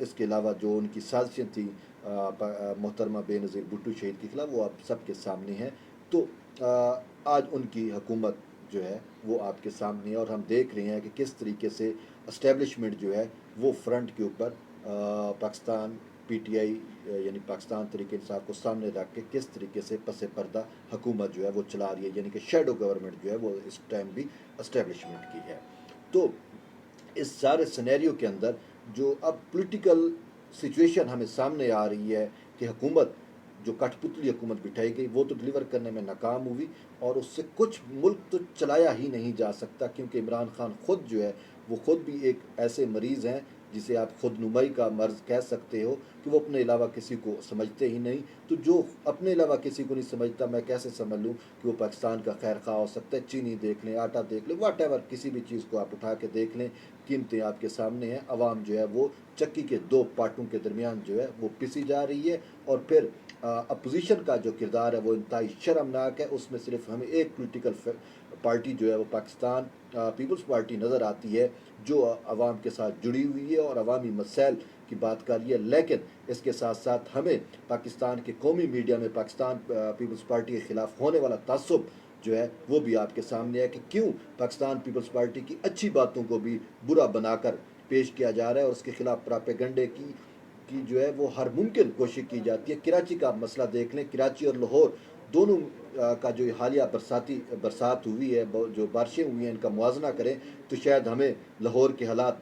اس کے علاوہ جو ان کی سازشیں تھیں محترمہ بے نظیر بھٹو شہید کے خلاف، وہ آپ سب کے سامنے ہیں. تو آج ان کی حکومت جو ہے وہ آپ کے سامنے ہے، اور ہم دیکھ رہے ہیں کہ کس طریقے سے اسٹیبلشمنٹ جو ہے وہ فرنٹ کے اوپر پاکستان پی ٹی آئی یعنی پاکستان تحریک انصاف کو سامنے رکھ کے کس طریقے سے پس پردہ حکومت جو ہے وہ چلا رہی ہے، یعنی کہ شیڈو گورنمنٹ جو ہے وہ اس ٹائم بھی اسٹیبلشمنٹ کی ہے. تو اس سارے سینیریو کے اندر جو اب پولیٹیکل سچویشن ہمیں سامنے آ رہی ہے کہ حکومت جو کٹھ پتلی حکومت بٹھائی گئی وہ تو ڈلیور کرنے میں ناکام ہوئی، اور اس سے کچھ ملک تو چلایا ہی نہیں جا سکتا، کیونکہ عمران خان خود جو ہے وہ خود بھی ایک ایسے مریض ہیں جسے آپ خود نمائی کا مرض کہہ سکتے ہو کہ وہ اپنے علاوہ کسی کو سمجھتے ہی نہیں. تو جو اپنے علاوہ کسی کو نہیں سمجھتا، میں کیسے سمجھ لوں کہ وہ پاکستان کا خیر خواہ ہو سکتا ہے؟ چینی دیکھ لیں، آٹا دیکھ لیں، واٹ ایور، کسی بھی چیز کو آپ اٹھا کے دیکھ لیں، قیمتیں آپ کے سامنے ہیں. عوام جو ہے وہ چکی کے دو پارٹوں کے درمیان جو ہے وہ پسی جا رہی ہے، اور پھر اپوزیشن کا جو کردار ہے وہ انتہائی شرمناک ہے. اس میں صرف ہمیں ایک پولیٹیکل پارٹی جو ہے وہ پاکستان پیپلز پارٹی نظر آتی ہے جو عوام کے ساتھ جڑی ہوئی ہے اور عوامی مسائل کی بات کر رہی ہے. لیکن اس کے ساتھ ساتھ ہمیں پاکستان کے قومی میڈیا میں پاکستان پیپلز پارٹی کے خلاف ہونے والا تعصب جو ہے وہ بھی آپ کے سامنے ہے کہ کیوں پاکستان پیپلز پارٹی کی اچھی باتوں کو بھی برا بنا کر پیش کیا جا رہا ہے، اور اس کے خلاف پراپیگنڈے کی جو ہے وہ ہر ممکن کوشش کی جاتی ہے. کراچی کا مسئلہ دیکھ لیں، کراچی اور لاہور دونوں کا جو حالیہ برسات ہوئی ہے، جو بارشیں ہوئی ہیں، ان کا موازنہ کریں تو شاید ہمیں لاہور کے حالات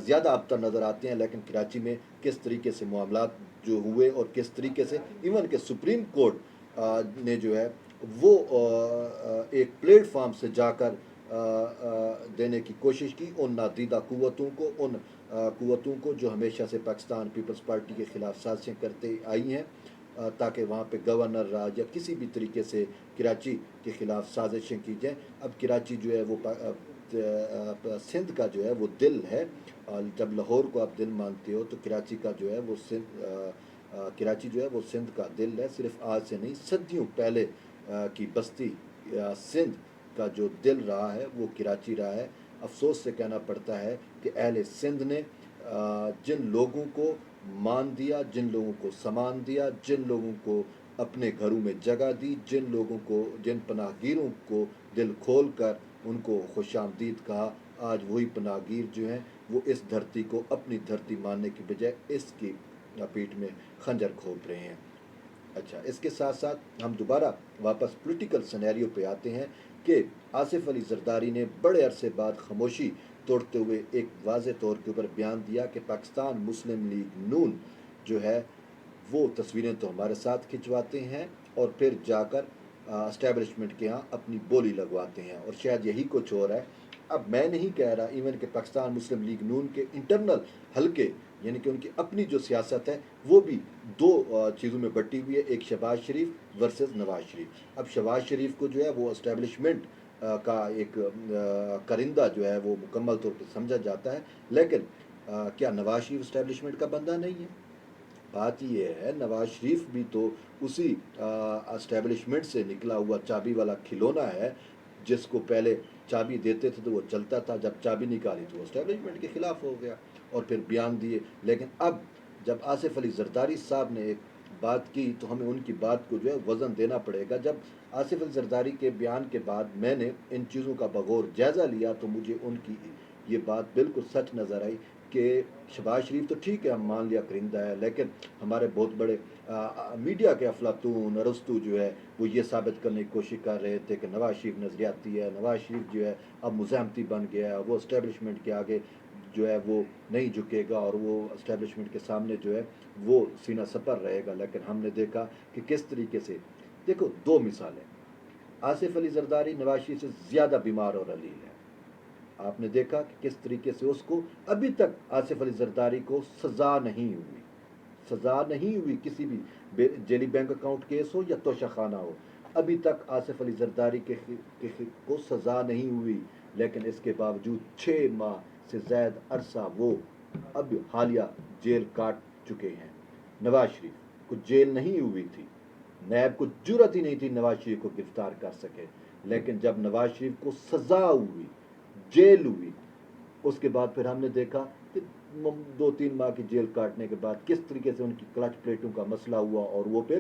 زیادہ ابتر نظر آتے ہیں، لیکن کراچی میں کس طریقے سے معاملات جو ہوئے اور کس طریقے سے ایون کہ سپریم کورٹ نے جو ہے وہ ایک پلیٹ فارم سے جا کر دینے کی کوشش کی ان نادیدہ قوتوں کو جو ہمیشہ سے پاکستان پیپلز پارٹی کے خلاف سازشیں کرتے آئی ہیں، تاکہ وہاں پہ گورنر راج یا کسی بھی طریقے سے کراچی کے خلاف سازشیں کی جائیں. اب کراچی جو ہے وہ سندھ کا جو ہے وہ دل ہے، جب لاہور کو آپ دل مانتے ہو تو کراچی کا جو ہے وہ کراچی جو ہے وہ سندھ کا دل ہے. صرف آج سے نہیں، صدیوں پہلے کی بستی سندھ کا جو دل رہا ہے وہ کراچی رہا ہے. افسوس سے کہنا پڑتا ہے کہ اہل سندھ نے جن لوگوں کو مان دیا، جن لوگوں کو سامان دیا، جن لوگوں کو اپنے گھروں میں جگہ دی، جن پناہ گیروں کو دل کھول کر ان کو خوش آمدید کہا، آج وہی پناہ گیر جو ہیں وہ اس دھرتی کو اپنی دھرتی ماننے کی بجائے اس کی پیٹ میں خنجر کھوپ رہے ہیں. اچھا، اس کے ساتھ ساتھ ہم دوبارہ واپس پولیٹیکل سینیریو پہ آتے ہیں کہ آصف علی زرداری نے بڑے عرصے بعد خاموشی توڑتے ہوئے ایک واضح طور کے اوپر بیان دیا کہ پاکستان مسلم لیگ نون جو ہے وہ تصویریں تو ہمارے ساتھ کھنچواتے ہیں اور پھر جا کر اسٹیبلشمنٹ کے ہاں اپنی بولی لگواتے ہیں، اور شاید یہی کچھ ہو رہا ہے. اب میں نہیں کہہ رہا ایون کہ پاکستان مسلم لیگ نون کے انٹرنل حلقے یعنی کہ ان کی اپنی جو سیاست ہے وہ بھی دو چیزوں میں بٹی ہوئی ہے، ایک شہباز شریف ورسز نواز شریف. اب شہباز شریف کو جو ہے وہ اسٹیبلشمنٹ کا ایک کرندہ جو ہے وہ مکمل طور پہ سمجھا جاتا ہے، لیکن کیا نواز شریف اسٹیبلشمنٹ کا بندہ نہیں ہے؟ بات یہ ہے نواز شریف بھی تو اسی اسٹیبلشمنٹ سے نکلا ہوا چابی والا کھلونا ہے، جس کو پہلے چابی دیتے تھے تو وہ چلتا تھا، جب چابی نکالی تو وہ اسٹیبلشمنٹ کے خلاف ہو گیا اور پھر بیان دیے. لیکن اب جب آصف علی زرداری صاحب نے ایک بات کی تو ہمیں ان کی بات کو جو ہے وزن دینا پڑے گا. جب آصف علی زرداری کے بیان کے بعد میں نے ان چیزوں کا بغور جائزہ لیا تو مجھے ان کی یہ بات بالکل سچ نظر آئی کہ شہباز شریف تو ٹھیک ہے ہم مان لیا کرندہ ہے، لیکن ہمارے بہت بڑے میڈیا کے افلاطون ارسطو جو ہے وہ یہ ثابت کرنے کی کوشش کر رہے تھے کہ نواز شریف نظریاتی ہے، نواز شریف جو ہے اب مزاحمتی بن گیا ہے، وہ اسٹیبلشمنٹ کے آگے جو ہے وہ نہیں جھکے گا اور وہ اسٹیبلشمنٹ کے سامنے جو ہے وہ سینہ سپر رہے گا. لیکن ہم نے دیکھا کہ کس طریقے سے، دیکھو دو مثالیں، آصف علی زرداری نواز شریف سے زیادہ بیمار اور علیل ہے. آپ نے دیکھا کہ کس طریقے سے اس کو ابھی تک آصف علی زرداری کو سزا نہیں ہوئی کسی بھی جیلی بینک اکاؤنٹ کیس ہو یا توشہ خانہ ہو، ابھی تک آصف علی زرداری کو سزا نہیں ہوئی. لیکن اس کے باوجود 6 ماہ سے زائد عرصہ وہ اب حالیہ جیل کاٹ چکے ہیں. نواز شریف کو جیل نہیں ہوئی تھی، نیب کو جرأت ہی نہیں تھی نواز شریف کو گرفتار کر سکے، لیکن جب نواز شریف کو سزا ہوئی، جیل ہوئی، اس کے بعد پھر ہم نے دیکھا کہ 2-3 ماہ کی جیل کاٹنے کے بعد کس طریقے سے ان کی کلچ پلیٹوں کا مسئلہ ہوا، اور وہ پھر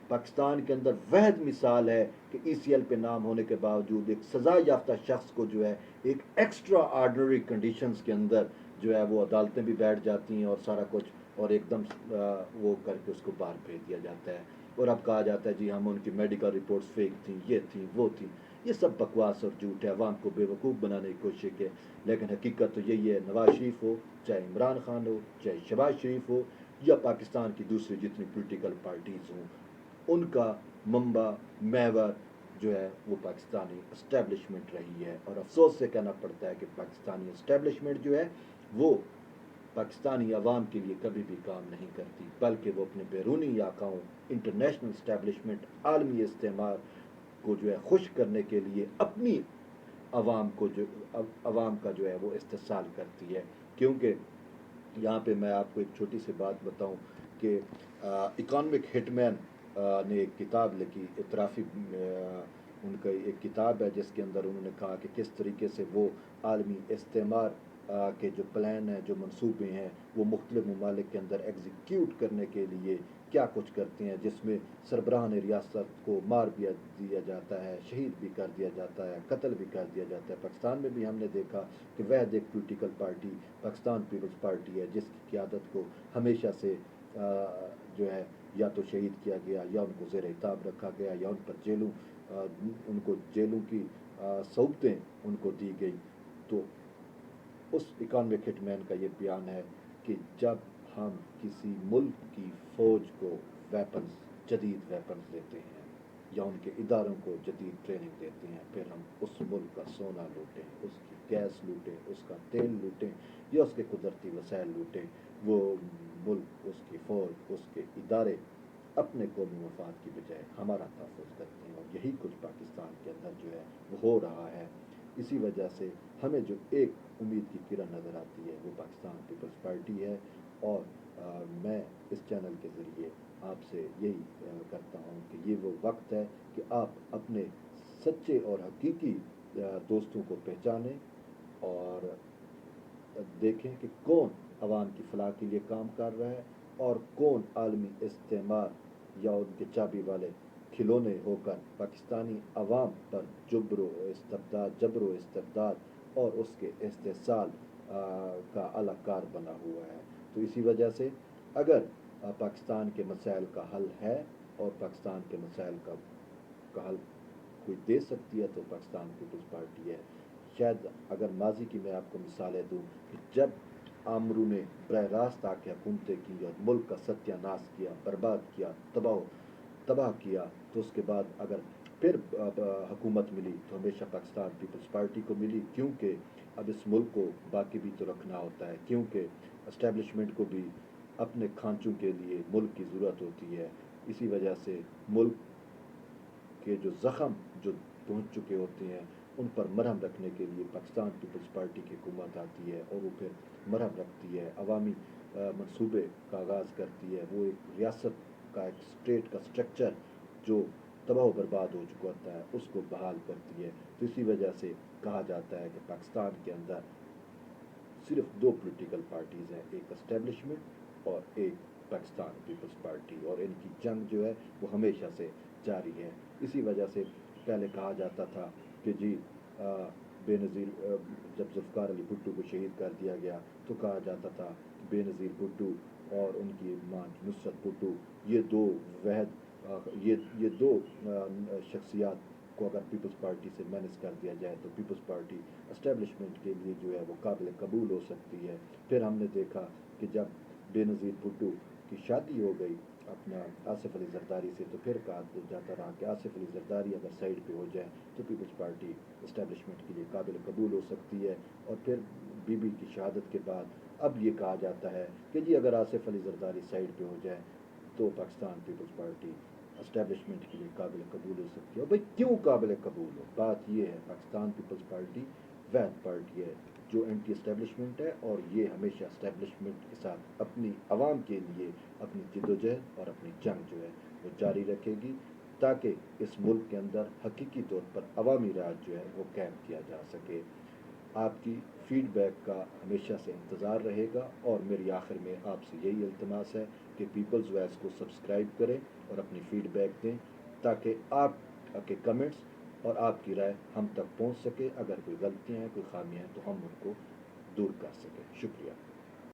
پاکستان کے اندر واحد مثال ہے کہ ای سی ایل پہ نام ہونے کے باوجود ایک سزا یافتہ شخص کو جو ہے ایک ایکسٹرا آرڈنری کنڈیشنز کے اندر جو ہے وہ عدالتیں بھی بیٹھ جاتی ہیں اور سارا کچھ، اور ایک دم وہ کر کے اس کو باہر بھیج دیا جاتا ہے، اور اب کہا جاتا ہے جی ہم ان کی میڈیکل رپورٹس فیک تھیں، یہ تھیں وہ تھیں۔ یہ سب بکواس اور جھوٹ ہے، عوام کو بے وقوف بنانے کی کوشش ہے، لیکن حقیقت تو یہی ہے، نواز شریف ہو، چاہے عمران خان ہو، چاہے شہباز شریف ہو، یا پاکستان کی دوسری جتنی پولیٹیکل پارٹیز ہوں، ان کا منبع محور جو ہے وہ پاکستانی اسٹیبلشمنٹ رہی ہے، اور افسوس سے کہنا پڑتا ہے کہ پاکستانی اسٹیبلشمنٹ جو ہے وہ پاکستانی عوام کے لیے کبھی بھی کام نہیں کرتی، بلکہ وہ اپنے بیرونی آقاؤں، انٹرنیشنل اسٹیبلشمنٹ، عالمی استعمار کو جو ہے خوش کرنے کے لیے اپنی عوام کو عوام کا جو ہے وہ استحصال کرتی ہے۔ کیونکہ یہاں پہ میں آپ کو ایک چھوٹی سی بات بتاؤں کہ اکانومک ہٹ مین نے ایک کتاب لکھی، اعترافی ان کا ایک کتاب ہے جس کے اندر انہوں نے کہا کہ کس طریقے سے وہ عالمی استعمار کے جو پلان ہیں، جو منصوبے ہیں، وہ مختلف ممالک کے اندر ایگزیکیوٹ کرنے کے لیے کیا کچھ کرتے ہیں، جس میں سربراہان ریاست کو مار بھی دیا جاتا ہے، شہید بھی کر دیا جاتا ہے، قتل بھی کر دیا جاتا ہے۔ پاکستان میں بھی ہم نے دیکھا کہ واحد ایک پولیٹیکل پارٹی پاکستان پیپلز پارٹی ہے جس کی قیادت کو ہمیشہ سے جو ہے یا تو شہید کیا گیا، یا ان کو زیر اعتاب رکھا گیا، یا ان پر ان کو جیلوں کی صحبتیں ان کو دی گئی۔ تو اس اکانومک ہٹ مین کا یہ بیان ہے کہ جب ہم کسی ملک کی فوج کو جدید ویپنز دیتے ہیں، یا ان کے اداروں کو جدید ٹریننگ دیتے ہیں، پھر ہم اس ملک کا سونا لوٹیں، اس کی گیس لوٹیں، اس کا تیل لوٹیں، یا اس کے قدرتی وسائل لوٹیں، وہ ملک، اس کی فوج، اس کے ادارے اپنے قومی مفاد کی بجائے ہمارا تحفظ کرتے ہیں، اور یہی کچھ پاکستان کے اندر جو ہے وہ ہو رہا ہے۔ اسی وجہ سے ہمیں جو ایک امید کی کرن نظر آتی ہے وہ پاکستان پیپلز پارٹی ہے، اور میں اس چینل کے ذریعے آپ سے یہی کرتا ہوں کہ یہ وہ وقت ہے کہ آپ اپنے سچے اور حقیقی دوستوں کو پہچانیں، اور دیکھیں کہ کون عوام کی فلاح کے لیے کام کر رہا ہے، اور کون عالمی استعمار یا ان کے چابی والے کھلونے ہو کر پاکستانی عوام پر جبر و استبداد اور اس کے استحصال کا اعلی کار بنا ہوا ہے۔ تو اسی وجہ سے اگر پاکستان کے مسائل کا حل ہے، اور پاکستان کے مسائل کا حل کوئی دے سکتی ہے، تو پاکستان پیپلز پارٹی ہے۔ شاید اگر ماضی کی میں آپ کو مثالیں دوں کہ جب آمروں نے براہ راست آ کے حکومتیں کی اور ملک کا ستیہ ناش کیا، برباد کیا، تباہ کیا، تو اس کے بعد اگر پھر حکومت ملی تو ہمیشہ پاکستان پیپلز پارٹی کو ملی، کیونکہ اب اس ملک کو باقی بھی تو رکھنا ہوتا ہے، کیونکہ اسٹیبلشمنٹ کو بھی اپنے کھانچوں کے لیے ملک کی ضرورت ہوتی ہے۔ اسی وجہ سے ملک کے جو زخم جو پہنچ چکے ہوتے ہیں ان پر مرہم رکھنے کے لیے پاکستان پیپلز پارٹی کی حکومت آتی ہے، اور وہ پھر مرہم رکھتی ہے، عوامی منصوبے کا آغاز کرتی ہے، وہ ایک ریاست کا، ایک اسٹیٹ کا سٹرکچر جو تباہ و برباد ہو چکا ہوتا ہے اس کو بحال کرتی ہے۔ تو اسی وجہ سے کہا جاتا ہے کہ پاکستان کے اندر صرف 2 پولیٹیکل پارٹیز ہیں، ایک اسٹیبلشمنٹ اور ایک پاکستان پیپلز پارٹی، اور ان کی جنگ جو ہے وہ ہمیشہ سے جاری ہے۔ اسی وجہ سے پہلے کہا جاتا تھا کہ جی بے نظیر جب ذوالفقار علی بھٹو کو شہید کر دیا گیا تو کہا جاتا تھا کہ بے نظیر بھٹو اور ان کی ماں نصرت بھٹو، یہ دو شخصیات کو اگر پیپلز پارٹی سے مینیج کر دیا جائے تو پیپلز پارٹی اسٹیبلشمنٹ کے لیے جو ہے وہ قابل قبول ہو سکتی ہے۔ پھر ہم نے دیکھا کہ جب بے نظیر بھٹو کی شادی ہو گئی اپنا آصف علی زرداری سے، تو پھر کہا جاتا رہا کہ آصف علی زرداری اگر سائڈ پہ ہو جائے تو پیپلز پارٹی اسٹیبلشمنٹ کے لیے قابل قبول ہو سکتی ہے۔ اور پھر بی بی کی شہادت کے بعد اب یہ کہا جاتا ہے کہ جی اگر آصف علی زرداری سائڈ پہ ہو جائے تو پاکستان پیپلز پارٹی اسٹیبلشمنٹ کے لیے قابل قبول ہو سکتی ہے۔ بھائی کیوں قابل قبول ہو؟ بات یہ ہے پاکستان پیپلز پارٹی واحد پارٹی ہے جو اینٹی اسٹیبلشمنٹ ہے، اور یہ ہمیشہ اسٹیبلشمنٹ کے ساتھ اپنی عوام کے لیے اپنی جدوجہد اور اپنی جنگ جو ہے وہ جاری رکھے گی، تاکہ اس ملک کے اندر حقیقی طور پر عوامی راج جو ہے وہ قائم کیا جا سکے۔ آپ کی فیڈ بیک کا ہمیشہ سے انتظار رہے گا، اور میری آخر میں آپ سے یہی التماس ہے کہ پیپلز وائس کو سبسکرائب کریں اور اپنی فیڈ بیک دیں، تاکہ آپ کے کمنٹس اور آپ کی رائے ہم تک پہنچ سکے۔ اگر کوئی غلطیاں ہیں، کوئی خامیاں ہیں تو ہم ان کو دور کر سکیں۔ شکریہ۔